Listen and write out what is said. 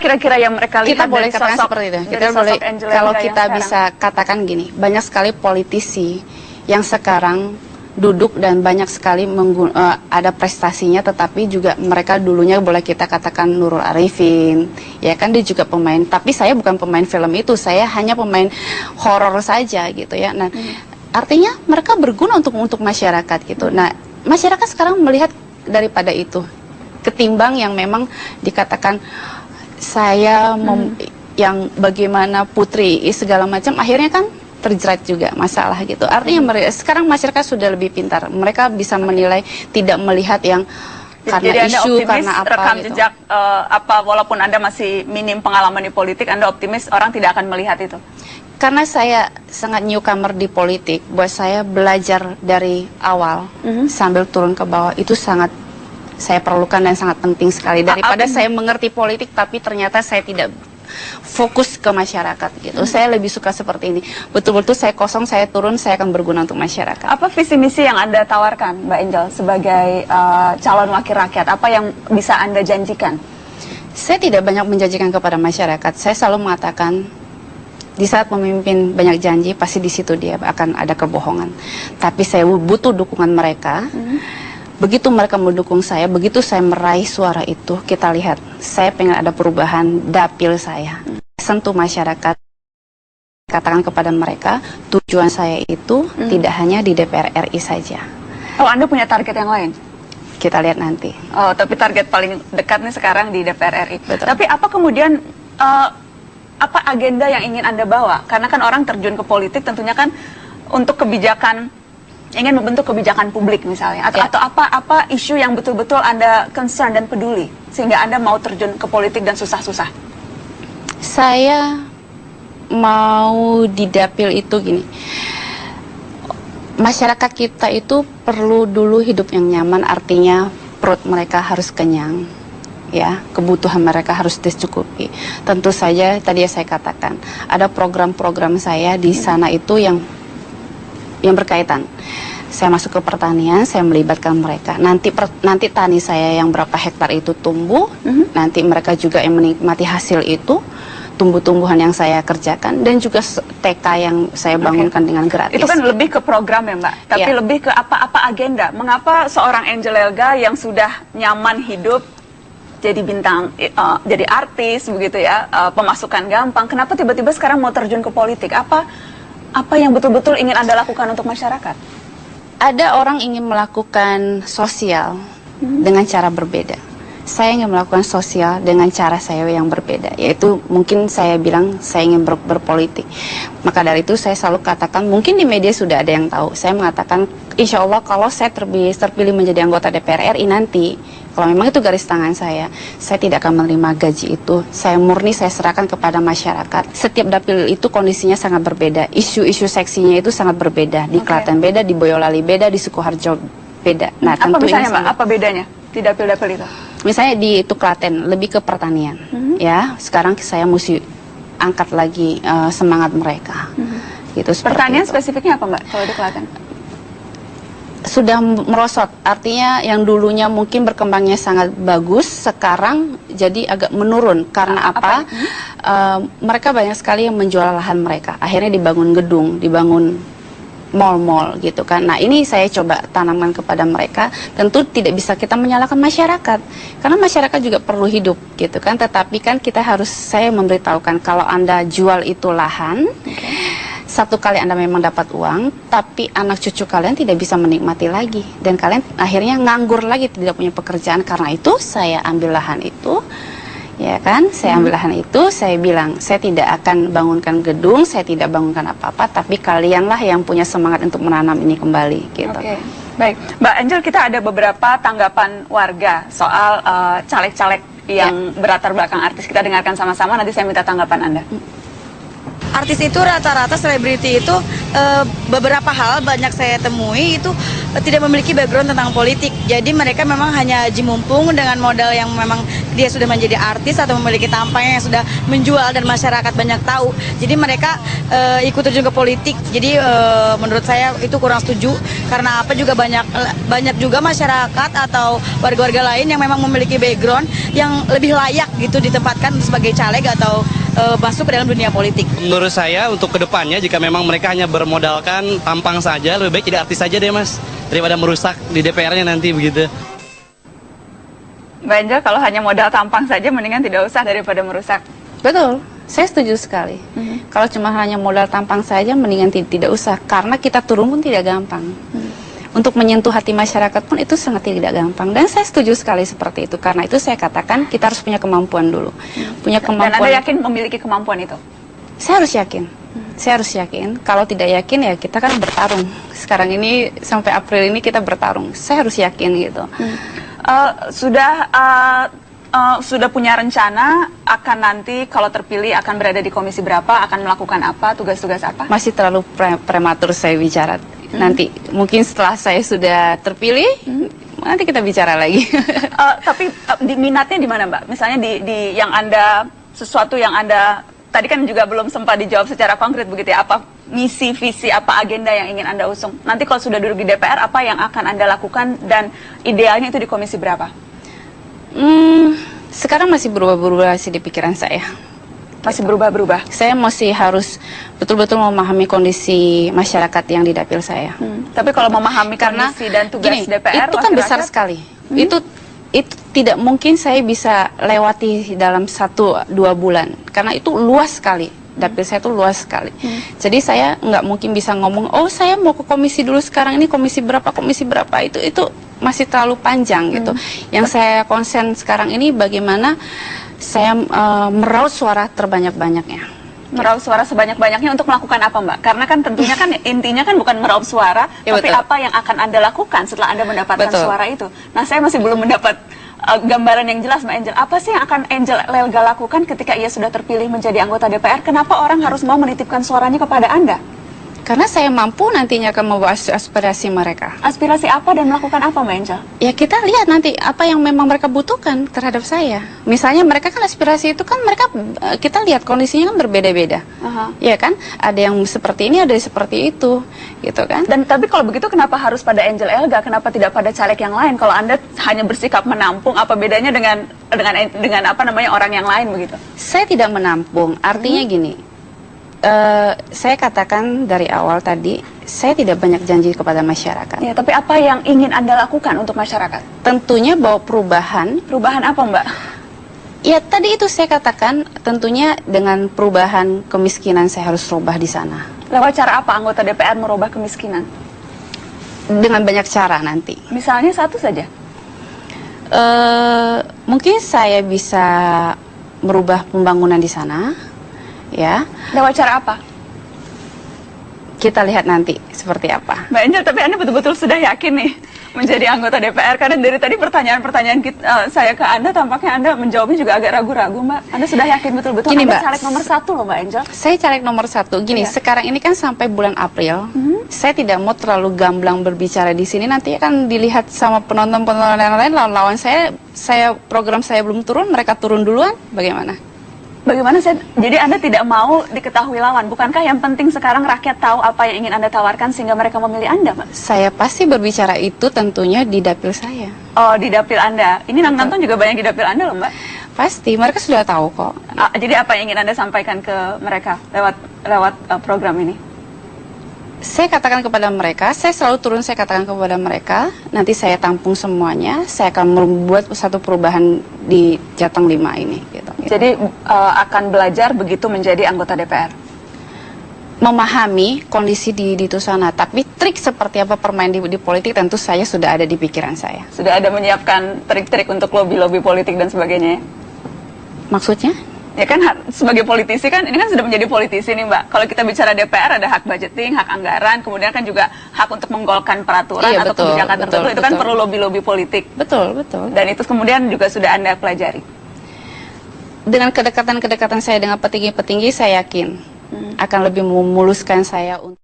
kira-kira yang mereka lihat kita boleh dari katakan sosok, seperti itu. Kita dari boleh, sosok Angela kalau Elga kita yang bisa katakan gini, banyak sekali politisi yang sekarang duduk dan banyak sekali ada prestasinya, tetapi juga mereka dulunya boleh kita katakan Nurul Arifin, ya kan, dia juga pemain. Tapi saya bukan pemain film itu, saya hanya pemain horor saja gitu ya. Nah, artinya mereka berguna untuk masyarakat gitu. Nah, masyarakat sekarang melihat daripada itu, ketimbang yang memang dikatakan saya yang bagaimana putri segala macam, akhirnya kan terjerat juga masalah gitu. Artinya sekarang masyarakat sudah lebih pintar, mereka bisa menilai, tidak melihat yang karena jadi isu, Anda optimis, karena apa rekam gitu. jejak apa, walaupun Anda masih minim pengalaman di politik, Anda optimis orang tidak akan melihat itu? Karena saya sangat newcomer di politik, buat saya belajar dari awal sambil turun ke bawah itu sangat saya perlukan dan sangat penting sekali, daripada saya mengerti politik tapi ternyata saya tidak fokus ke masyarakat gitu. Saya lebih suka seperti ini, betul-betul saya kosong, saya turun, saya akan berguna untuk masyarakat. Apa visi misi yang Anda tawarkan, Mbak Angel, sebagai calon wakil rakyat? Apa yang bisa Anda janjikan? Saya tidak banyak menjanjikan kepada masyarakat. Saya selalu mengatakan, di saat pemimpin banyak janji, pasti di situ dia akan ada kebohongan. Tapi saya butuh dukungan mereka. Begitu mereka mendukung saya, begitu saya meraih suara itu, kita lihat, saya pengen ada perubahan dapil saya. Sentuh masyarakat, katakan kepada mereka, tujuan saya itu tidak hanya di DPR RI saja. Oh, Anda punya target yang lain? Kita lihat nanti. Oh, tapi target paling dekat nih sekarang di DPR RI. Betul. Tapi apa kemudian, apa agenda yang ingin Anda bawa? Karena kan orang terjun ke politik tentunya kan untuk kebijakan, ingin membentuk kebijakan publik misalnya, atau apa isu yang betul-betul Anda concern dan peduli sehingga Anda mau terjun ke politik dan susah-susah? Saya mau di dapil itu gini, masyarakat kita itu perlu dulu hidup yang nyaman, artinya perut mereka harus kenyang, ya, kebutuhan mereka harus dicukupi. Tentu saja tadi saya katakan ada program-program saya di sana itu yang berkaitan. Saya masuk ke pertanian, saya melibatkan mereka. Nanti tani saya yang berapa hektar itu tumbuh, nanti mereka juga yang menikmati hasil itu, tumbuh-tumbuhan yang saya kerjakan, dan juga TK yang saya bangunkan dengan gratis. Itu kan lebih ke program ya, Mbak, tapi lebih ke apa agenda. Mengapa seorang Angela Elga yang sudah nyaman hidup, jadi bintang, jadi artis begitu ya, pemasukan gampang, kenapa tiba-tiba sekarang mau terjun ke politik? Apa yang betul-betul ingin Anda lakukan untuk masyarakat? Ada orang ingin melakukan sosial dengan cara berbeda. Saya ingin melakukan sosial dengan cara saya yang berbeda, yaitu mungkin saya bilang saya ingin berpolitik. Maka dari itu saya selalu katakan, mungkin di media sudah ada yang tahu, saya mengatakan insya Allah kalau saya terpilih menjadi anggota DPR RI nanti, kalau memang itu garis tangan saya tidak akan menerima gaji itu. Saya murni, saya serahkan kepada masyarakat. Setiap dapil itu kondisinya sangat berbeda, isu-isu seksinya itu sangat berbeda. Di Klaten beda, di Boyolali beda, di Sukoharjo beda. Nah, apa misalnya, Mbak? Apa bedanya di dapil-dapil itu? Misalnya di itu Klaten lebih ke pertanian, ya. Sekarang saya mesti angkat lagi semangat mereka. Gitu. Pertanian spesifiknya apa, Mbak? Kalau di Klaten? Sudah merosot, artinya yang dulunya mungkin berkembangnya sangat bagus, sekarang jadi agak menurun. Karena apa? Mereka banyak sekali yang menjual lahan mereka, akhirnya dibangun gedung, dibangun mall-mall gitu kan. Nah, ini saya coba tanamkan kepada mereka. Tentu tidak bisa kita menyalahkan masyarakat, karena masyarakat juga perlu hidup gitu kan. Tetapi kan kita harus, saya memberitahukan kalau Anda jual itu lahan, satu kali Anda memang dapat uang, tapi anak cucu kalian tidak bisa menikmati lagi, dan kalian akhirnya nganggur lagi, tidak punya pekerjaan. Karena itu saya ambil lahan itu, ya kan, saya ambil lahan itu, saya bilang saya tidak akan bangunkan gedung, saya tidak bangunkan apa-apa, tapi kalianlah yang punya semangat untuk menanam ini kembali gitu. Baik, Mbak Angel, kita ada beberapa tanggapan warga soal caleg-caleg yang berlatar belakang artis. Kita dengarkan sama-sama, nanti saya minta tanggapan Anda. artis itu rata-rata selebriti itu beberapa hal banyak saya temui itu tidak memiliki background tentang politik. Jadi mereka memang hanya aji mumpung dengan modal yang memang dia sudah menjadi artis atau memiliki tampang yang sudah menjual dan masyarakat banyak tahu. Jadi mereka ikut terjun ke politik. Jadi menurut saya itu kurang setuju karena apa juga banyak juga masyarakat atau warga-warga lain yang memang memiliki background yang lebih layak gitu ditempatkan sebagai caleg atau masuk ke dalam dunia politik. Menurut saya untuk kedepannya jika memang mereka hanya bermodalkan tampang saja, lebih baik jadi artis saja deh Mas, daripada merusak di DPR-nya nanti begitu. Mbak Angel, kalau hanya modal tampang saja mendingan tidak usah daripada merusak. Betul, saya setuju sekali. Kalau cuma hanya modal tampang saja mendingan tidak usah, karena kita turun pun tidak gampang. Untuk menyentuh hati masyarakat pun itu sangat tidak gampang. Dan saya setuju sekali seperti itu. Karena itu saya katakan kita harus punya kemampuan dulu. Punya kemampuan. Dan Anda yakin memiliki kemampuan itu? Saya harus yakin. Saya harus yakin. Kalau tidak yakin ya kita kan bertarung. Sekarang ini sampai April ini kita bertarung. Saya harus yakin gitu. Sudah punya rencana akan nanti kalau terpilih akan berada di komisi berapa, akan melakukan apa, tugas-tugas apa? Masih terlalu prematur saya bicara. Nanti mungkin setelah saya sudah terpilih, nanti kita bicara lagi. Tapi di minatnya di mana Mbak? Misalnya di yang Anda, sesuatu yang Anda, tadi kan juga belum sempat dijawab secara konkret begitu ya, apa misi, visi, apa agenda yang ingin Anda usung? Nanti kalau sudah duduk di DPR, apa yang akan Anda lakukan dan idealnya itu di komisi berapa? Sekarang masih berubah-berubah sih di pikiran saya. Masih berubah-berubah? Saya masih harus betul-betul memahami kondisi masyarakat yang di dapil saya. Tapi kalau memahami kondisi dan tugas gini, DPR, itu kan besar sekali. Itu tidak mungkin saya bisa lewati dalam 1-2 bulan. Karena itu luas sekali. Dapil saya itu luas sekali. Jadi saya nggak mungkin bisa ngomong, oh saya mau ke komisi dulu sekarang ini komisi berapa. Itu masih terlalu panjang gitu. Yang saya konsen sekarang ini bagaimana saya meraup suara terbanyak-banyaknya. Meraup suara sebanyak-banyaknya untuk melakukan apa Mbak? Karena kan tentunya kan intinya kan bukan meraup suara, Ya, tapi betul. apa yang akan Anda lakukan setelah Anda mendapatkan Betul. suara itu. Nah saya masih belum mendapat gambaran yang jelas Mbak Angel. Apa sih yang akan Angel Elga lakukan ketika ia sudah terpilih menjadi anggota DPR? Kenapa orang harus mau menitipkan suaranya kepada Anda? Karena saya mampu nantinya akan membawa aspirasi mereka. Aspirasi apa dan melakukan apa Mbak Angel? Ya kita lihat nanti apa yang memang mereka butuhkan terhadap saya. Misalnya mereka kan aspirasi itu kan mereka, kita lihat kondisinya kan berbeda-beda. Ya kan? Ada yang seperti ini, ada yang seperti itu, gitu kan? Dan tapi kalau begitu kenapa harus pada Angel Elga? Kenapa tidak pada caleg yang lain? Kalau Anda hanya bersikap menampung, apa bedanya dengan apa namanya orang yang lain begitu? Saya tidak menampung. Artinya gini. Saya katakan dari awal tadi, saya tidak banyak janji kepada masyarakat. Ya, tapi apa yang ingin Anda lakukan untuk masyarakat? Tentunya bawa perubahan. Perubahan apa Mbak? Ya tadi itu saya katakan tentunya dengan perubahan kemiskinan saya harus rubah di sana. Lewat cara apa anggota DPR merubah kemiskinan? Dengan banyak cara nanti. Misalnya satu saja. Mungkin saya bisa merubah pembangunan di sana, ya. Lewat cara apa? Kita lihat nanti seperti apa. Mbak Angel, tapi Anda betul-betul sudah yakin nih menjadi anggota DPR? Karena dari tadi pertanyaan-pertanyaan saya ke Anda, tampaknya Anda menjawabnya juga agak ragu-ragu, Mbak. Anda sudah yakin betul-betul Gini, Anda Mbak, caleg nomor 1 loh, Mbak Angel? Saya caleg nomor 1. Gini, sekarang ini kan sampai bulan April. Saya tidak mau terlalu gamblang berbicara di sini. Nanti akan dilihat sama penonton-penonton yang lain. Lawan saya program saya belum turun, mereka turun duluan. Bagaimana? Bagaimana jadi Anda tidak mau diketahui lawan? Bukankah yang penting sekarang rakyat tahu apa yang ingin Anda tawarkan sehingga mereka memilih Anda, Mbak? Saya pasti berbicara itu tentunya di dapil saya. Oh, di dapil Anda. Ini nonton juga banyak di dapil Anda loh, Mbak. Pasti, mereka sudah tahu kok. Jadi apa yang ingin Anda sampaikan ke mereka lewat program ini? Saya katakan kepada mereka, saya selalu turun, saya katakan kepada mereka, nanti saya tampung semuanya, saya akan membuat satu perubahan di Jateng 5 ini. Gitu. Jadi akan belajar begitu menjadi anggota DPR? Memahami kondisi di itu sana, tapi trik seperti apa permain di politik tentu saya sudah ada di pikiran saya. Sudah ada menyiapkan trik-trik untuk lobby-lobby politik dan sebagainya ya? Maksudnya? Ya kan sebagai politisi kan, ini kan sudah menjadi politisi nih Mbak. Kalau kita bicara DPR ada hak budgeting, hak anggaran, kemudian kan juga hak untuk menggolkan peraturan atau kebijakan tertentu. Itu kan perlu lobby-lobby politik. Betul. Dan itu kemudian juga sudah Anda pelajari. Dengan kedekatan-kedekatan saya dengan petinggi-petinggi, saya yakin akan lebih memuluskan saya untuk